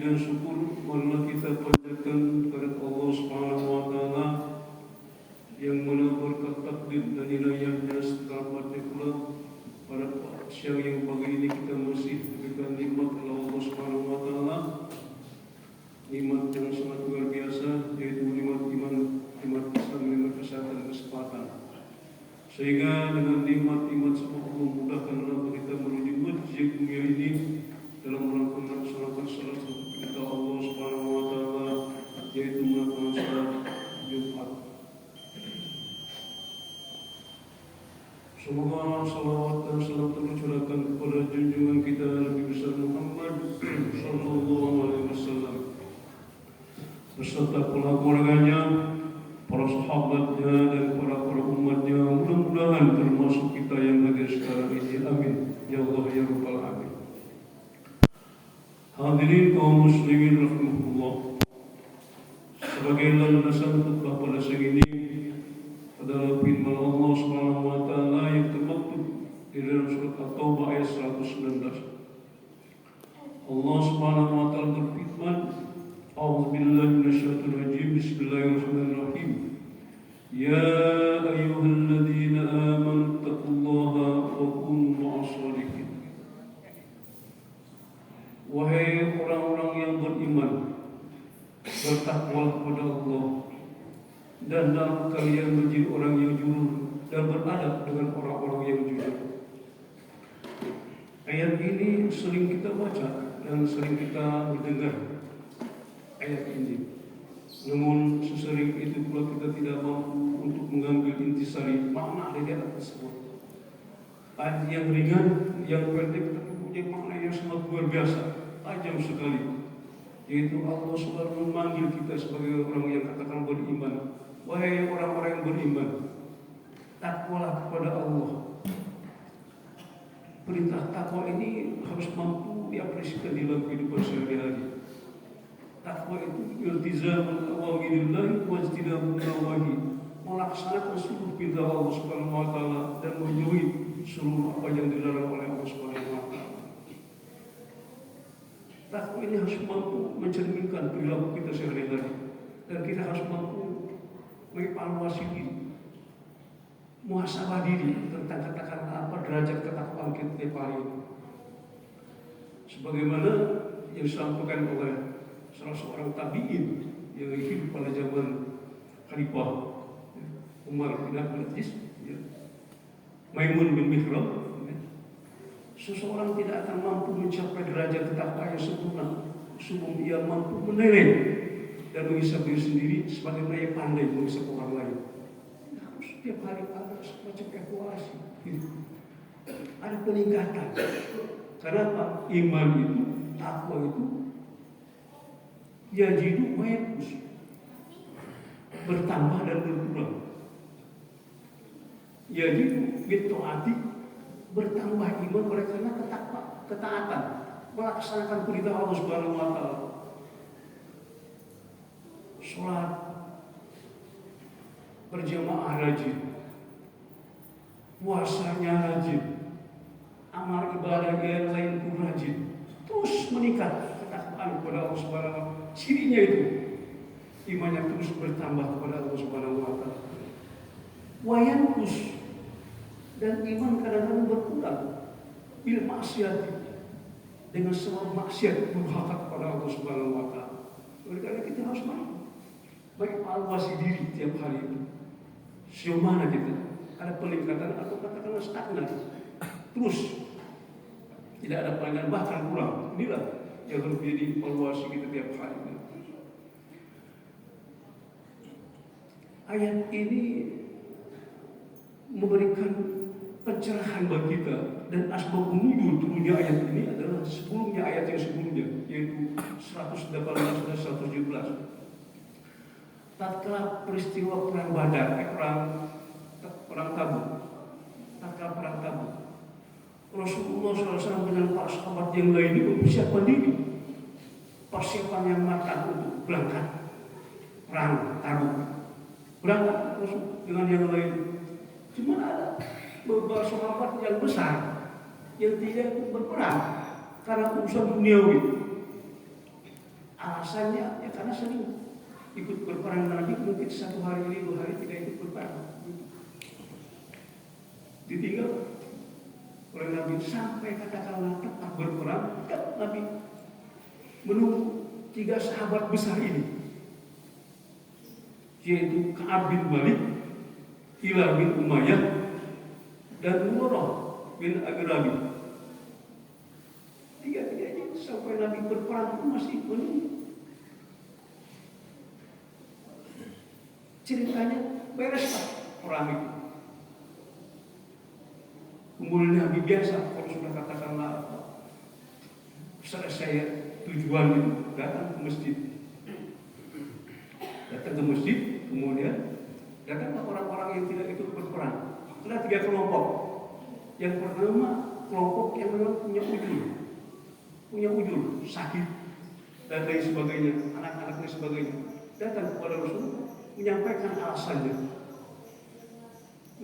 puji dan syukur marilah kita panjatkan kepada Allah Subhanahu wa taala yang mana berkat takdir dan inayahnya selamatnya pula pada siang yang pagi ini kita masih diberikan nikmat oleh Allah Subhanahu wa taala, nikmat yang sangat luar biasa, yaitu nikmat iman, nikmat Islam, nikmat kesehatan dan kesempatan. Sehingga dengan nikmat-nikmat semua Allah mudahkan dalam kita menuju masjid dunia ini dalam rangka melaksanakan salah satu perintah Allah Subhanahu wa taala, yaitu melakukan salat Jumat. Semoga salawat dan salam tercurahkan kepada junjungan kita Nabi besar Muhammad sallallahu alaihi wasallam beserta keluarganya, para sahabatnya dan para umatnya. Mudah-mudahan termasuk kita yang hadir sekarang ini. Amin ya Allah ya Rabbal alamin. Hadirin kaum muslimin rahimahullah, sebagai landasan khutbah pada siang ini adalah firman Allah Subhanahu wa taala yang termaktub di dalam surat At-Taubah ayat 119. Allah Subhanahu wa taala berfirman, A'udzubillahi minasyaitonir rajim, bismillahirrahmanirrahim. Ya ayyuhalladzina amanu taqullaha wa kunu ma'as shalihin. Wahai orang-orang yang beriman, bertakwalah kepada Allah dan dalam kalian menjadi orang yang jujur dan beradab dengan orang-orang yang jujur. Ayat ini sering kita baca dan sering kita mendengar ayat ini. Namun sesering itu pula kita tidak mampu untuk mengambil intisari makna dari ayat tersebut. Ayat yang ringan, yang pendek, tapi punya makna yang sangat luar biasa, tajam sekali. Yaitu Allah SWT memanggil kita sebagai orang yang katakan beriman. Wahai orang-orang yang beriman, takwalah kepada Allah. Perintah takwa ini harus mampu diaplikasikan di dalam kehidupan sehari-hari. Takwa itu iltizamul awamirillah wa ijtinabun nawahi, melaksanakan seluruh perintah Allah Subhanahu wa taala dan menjauhi seluruh apa yang dilarang oleh Allah Subhanahu wa taala. Takwa ini harus mampu mencerminkan perilaku kita sehari-hari, dan kita harus mampu mengevaluasi diri, muhasabah diri tentang katakan apa derajat ketakwaan kita tiap hari. Sebagaimana yang disampaikan oleh salah seorang tabi'in yang hidup pada zaman Khalifah Umar bin Abdul Aziz, Maimun bin Mihrab, seseorang tidak akan mampu mencapai derajat ketakwaan yang sempurna sebelum ia mampu menilai dan menghisap diri sendiri sebagaimana ia pandai menghisap orang lain. Harus setiap hari ada semacam evaluasi, ada peningkatan. Kenapa? Iman itu, takwa itu yajidu wa yanqus, bertambah dan berkurang. Yajidu bitaati, bertambah iman oleh karena ketaatan, melaksanakan perintah Allah Subhanahu wa taala. Salat berjamaah rajin, puasanya rajin, amal ibadah yang lain pun rajin, terus meningkat ketakwaan kepada Allah Subhanahu wa taala. Cirinya itu imannya terus bertambah kepada Allah Subhanahu wa taala. Wayankus, dan iman kadang-kadang berkurang bil maksiat, dengan semua maksiat durhaka kepada Allah Subhanahu wa taala. Oleh karena kita harus mengevaluasi diri tiap hari itu. Sejauh mana kita? Ada peningkatan atau katakanlah stagnan? Terus tidak ada peningkatan, bahkan kurang. Inilah yang harus menjadi evaluasi kita tiap hari. Ayat ini memberikan pencerahan bagi kita, dan asbab nuzul turunnya ayat ini adalah sebelumnya ayat yang sebelumnya, yaitu 118 dan 117. Tatkala peristiwa perang Badar, perang Tabuk, tatkala perang Tabuk, Rasulullah SAW dengan para sahabat yang lain itu mempersiapkan diri, persiapan yang matang untuk berangkat perang Tabuk. Berangkat dengan yang lain. Cuma ada beberapa sahabat yang besar yang tidak berperang karena urusan duniawi. Alasannya ya karena sering ikut berperang Nabi, mungkin 1 hari ini 2 hari tidak ikut berperang, ditinggal oleh Nabi sampai katakanlah tetap berperang. Kan Nabi menunggu 3 sahabat besar ini, yaitu Ka'ab bin Malik, Hilal bin Umayyah, dan Murrah bin Abi Rabi. 3-3 ini sampai Nabi berperang pun masih menunggu. Ceritanya bereslah perang itu. Kemudian Nabi biasa kalau sudah katakanlah selesai tujuan itu datang ke masjid. Kemudian datanglah orang-orang yang tidak ikut berperang. Ada 3 kelompok. Yang pertama kelompok yang memang punya ujur, sakit dan lain sebagainya, anak-anak dan sebagainya, datang kepada Rasul menyampaikan alasannya.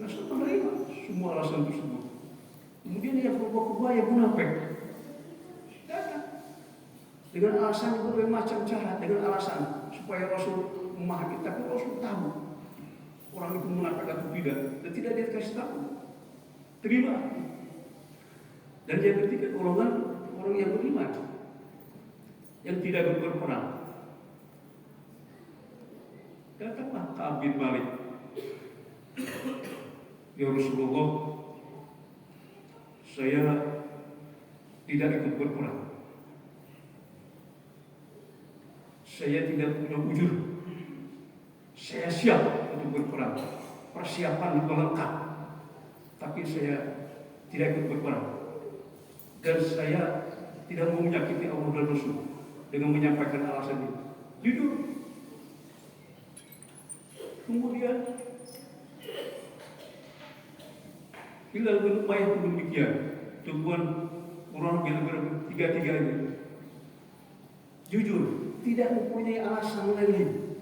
Rasul menerima semua alasan tersebut. Kemudian yang kelompok kedua yang munafik datang dengan alasan berbagai macam cara, dengan alasan supaya Rasul memahami. Tapi Rasul tahu orang itu munafik atau tidak, dan tidak dia kasih tahu. Terima. Dan yang ketiga golongan orang yang beriman, yang tidak berperang. Datanglah Ka'ab bin Malik, ya Rasulullah, saya tidak ikut berperang. Saya tidak punya ujur. Saya siap untuk berperang. Persiapan juga lengkap. Tapi saya tidak ikut berperang. Dan saya tidak mau menyakiti Allah dan Rasul dengan menyampaikan alasan itu. Jujur. Kemudian Hilal bin Umayyah pun demikian. Tujuan orang bilang 3-3 jujur, tidak mempunyai alasan lain,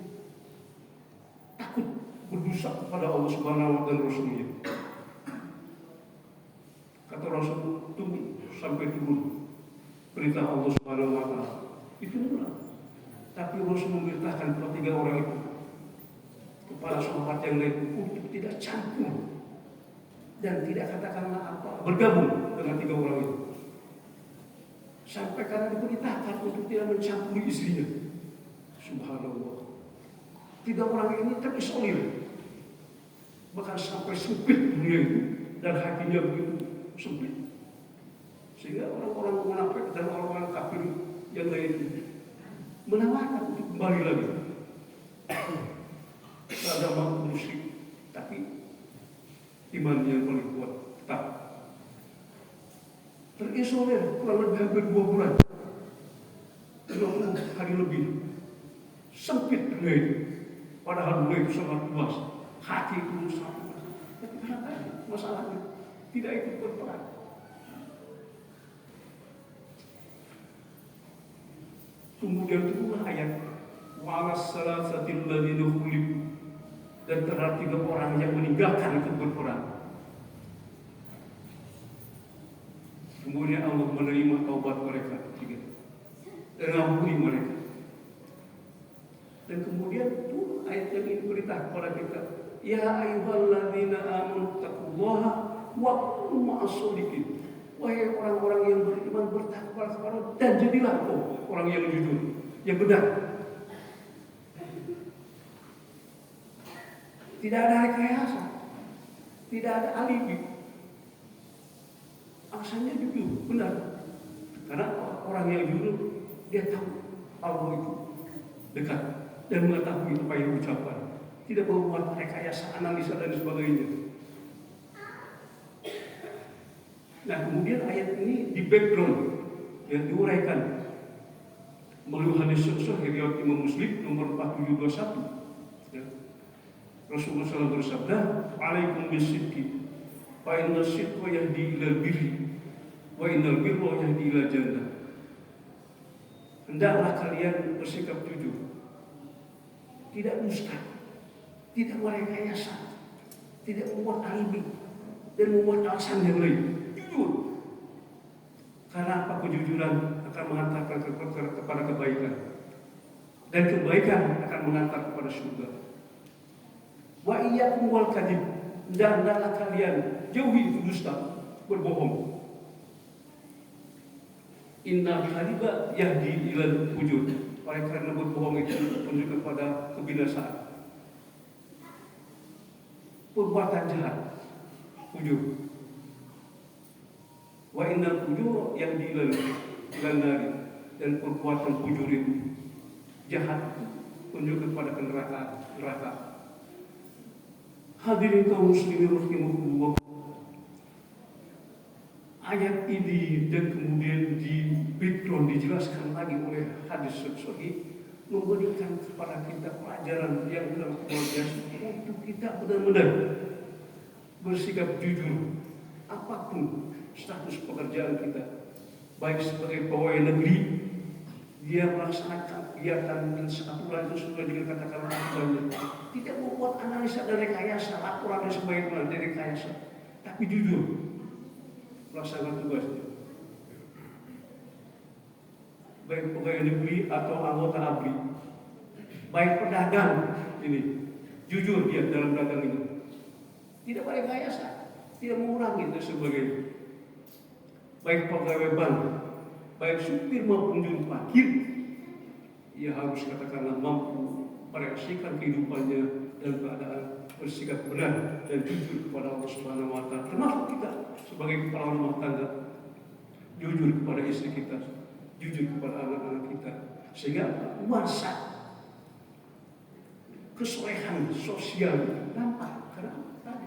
takut berdosa kepada Allah Subhanahu wa taala dan Rasulnya. Kata Rasul, tunggu sampai turun perintah Allah Subhanahu wa taala. Itu mudah. Tapi Rasul memerintahkan kepada 3 orang itu, kepada sahabat yang lain, untuk tidak campur dan tidak katakanlah apa, bergabung dengan 3 orang itu. Sampai karena diperintahkan untuk tidak mencampuri istrinya. Subhanallah. 3 orang ini terisolir. Bahkan sampai sempit dunia itu, dan hatinya begitu sempit. Sehingga orang-orang munafik dan orang-orang kafir yang lain menawarkan untuk kembali lagi ke agama musyrik, tapi iman yang paling kuat tetap. Terisolir kurang lebih hampir 2 bulan, 20 hari lebih. Sempit dunia itu, padahal dunia itu sangat luas, hati itu sangat luas. Tapi karena masalahnya tidak ikut berperang. Kemudian turunlah ayat wa'alas salasatil ladzina khulifu, dan terhadap 3 orang yang meninggalkan ikut berperang. Kemudian Allah menerima taubat mereka dan mengampuni mereka. Dan kemudian itu ayat yang ini berita kepada kita, ya ayyuhalladzina amanu taqullaha wa kunu ma'as-shodiqin. Wahai orang-orang yang beriman, bertakwa kepada Allah dan jadilah orang yang jujur, yang benar. Tidak ada rekayasa, tidak ada alibi. Alasannya jujur, benar. Karena orang yang jujur, dia tahu Allah itu dekat dan mengetahui apa yang diucapkan. Tidak membuat rekayasa, analisa dan sebagainya. Nah, kemudian ayat ini di background yang diuraikan melalui hadis sahih riwayat Imam Muslim nomor 4721. Rasulullah SAW bersabda, "Alaikum bisidqi, fa inna sidqa yahdi ilal birri, wa innal birra yahdi ilal jannah." Hendaklah kalian bersikap jujur, tidak dusta, tidak merekayasa, tidak membuat alibi dan membuat alasan yang lain. Jujur. Karena apa? Kejujuran akan mengantarkan kepada kebaikan. dan kebaikan akan mengantar kepada surga. Wa iyyakum wal kadhib, dan hendaklah kalian jauhi dusta, berbohong. Innal kadhiba yahdi ilal fujur. Oleh karena berbohong itu menunjuk kepada kebinasaan. Perbuatan jahat, fujur. Wa innal fujur yahdi ilal nari, dan perbuatan fujur itu jahat menunjuk kepada neraka. Hadirin kaum muslimin rahimakumullah. Ayat ini dan kemudian di background dijelaskan lagi oleh hadis sahih memberikan kepada kita pelajaran yang luar biasa untuk kita benar-benar bersikap jujur apapun status pekerjaan kita, baik sebagai pegawai negeri dia melaksanakan kegiatan aturan itu sesuai dengan kata-kata aturannya, tidak membuat analisa dan rekayasa laporan dan sebagainya dari rekayasa, tapi jujur melaksanakan tugasnya, baik pegawai negeri atau anggota ABRI, baik pedagang ini jujur dia dalam dagang ini, tidak berekayasa, tidak mengurangi dan sebagainya, baik pegawai bank, baik supir maupun juru parkir, ia harus katakanlah mampu mereaksikan kehidupannya dan keadaan bersikap benar dan jujur kepada Allah Subhanahu wa Ta'ala. Termasuk kita sebagai kepala rumah tangga, jujur kepada istri kita, jujur kepada anak-anak kita, sehingga nuansa kesolehan sosial nampak karena tadi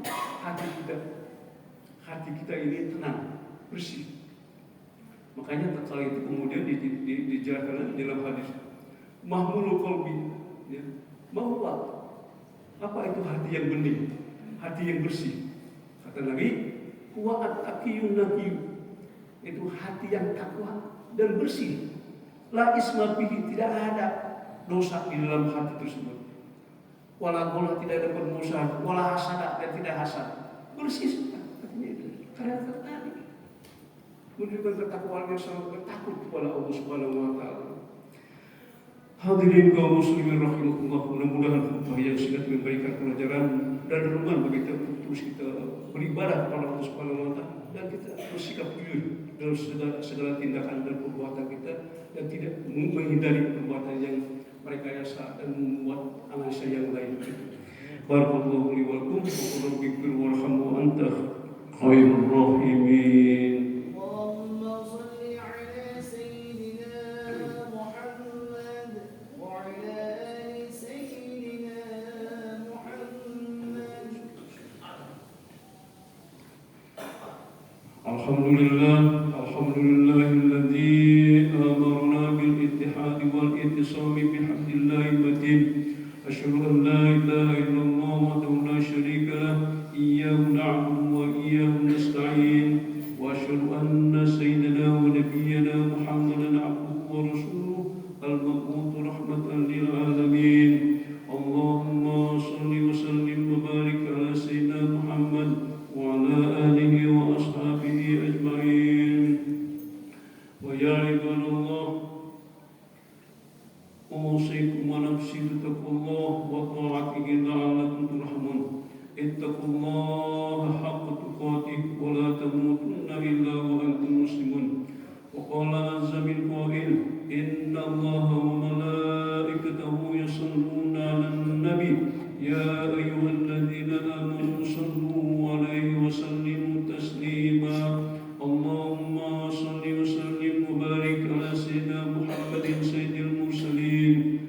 hati kita ini tenang, bersih. Makanya tatkala itu kemudian dijelaskan dalam hadis mahmulul qalbi, ya, bahwa apa itu hati yang bening, hati yang bersih. Kata Nabi, huwa at-taqiyun naqiyyu, itu hati yang takwa dan bersih. La isma fihi, tidak ada dosa di dalam hati tersebut. Wala ghala, tidak ada permusuhan, wala hasad, dan tidak hasad. Bersih sudah artinya itu. Karena tadi menunjukkan ketakwaan yang sangat bertakut kepada Allah Subhanahu wa Ta'ala. Hadirin kaum muslimin rahimakumullah, mudah-mudahan khutbah yang singkat memberikan pelajaran dan renungan bagi kita untuk terus kita beribadah kepada Allah Subhanahu wa Ta'ala dan kita bersikap jujur dalam segala tindakan dan perbuatan kita dan tidak menghindari perbuatan yang merekayasa dan membuat analisa yang lain. Barakallahu li wa lakum wa qul rabbighfir warhamhu anta khairur rahimin. Alhamdulillahilladzi amarna bil ittihad wal ittisam bihamdillahil matin. Asyhadu an la ilaha illallah wahdahu la syarika lah, iyyahu na'budu wa iyyahu nasta'in. Wa asyhadu anna sayyidana wa nabiyyana Muhammadan 'abduhu wa rasuluhu al-mab'uts rahmatan lil alamin. Allahumma shalli wa sallim wa barik ala sayyidina Muhammad wa ala alihi wa ashabihi ajma'in. Wa ya ibadallah, usikum wa nafsi bittaqwallah wa ta'atihi la'allakum turhamun. Ittaqullaha haqqa tuqatih wa la tamutunna illa wa antum muslimun. Wa qala azza min qail, inna Allaha wa malaikatahu yusalluna 'alan nabi ya ayyuhalladzina amanu sallu 'alaihi wa sallimu taslima. Allahumma salli wa sallim wa barik ala sayyidina Muhammadin sayyidil mursalin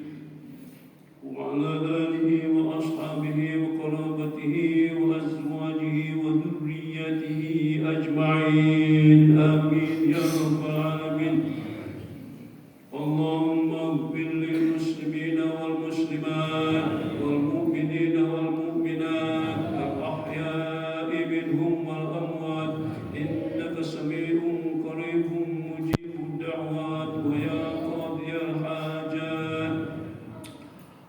wa ala alihi wa ashabihi wa qarabatihi wa azwajihi wa dhurriyyatihi ajma'in. Amin ya rabbal alamin. Allahumma ighfir lil muslimina wal muslimat wal mu'minina wal mu'minat al ahya'i minhum wal amwat, innaka sami'un qaribun mujibud da'wat wa ya qadiyal hajat.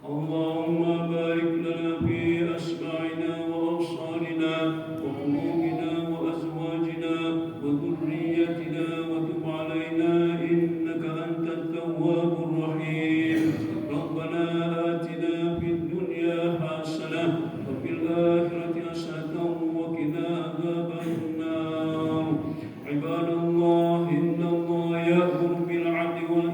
Allahumma barik lana fi asma'ina wa absarina wa qulubina wa azwajina wa dhurriyyatina wa tub 'alaina innaka antat tawwabur rahim.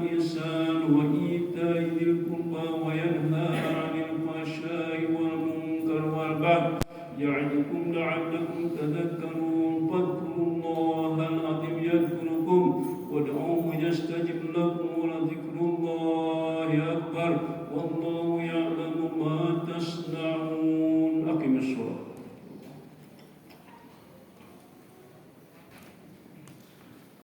والإحسان وإيتاء ذي القربى وينهى عن الفحشاء والمنكر والبغي يعظكم لعلكم تذكرون فاذكروا الله العظيم يذكركم وادعوه يستجب لكم ولذكر الله أكبر والله يعلم ما تصنعون.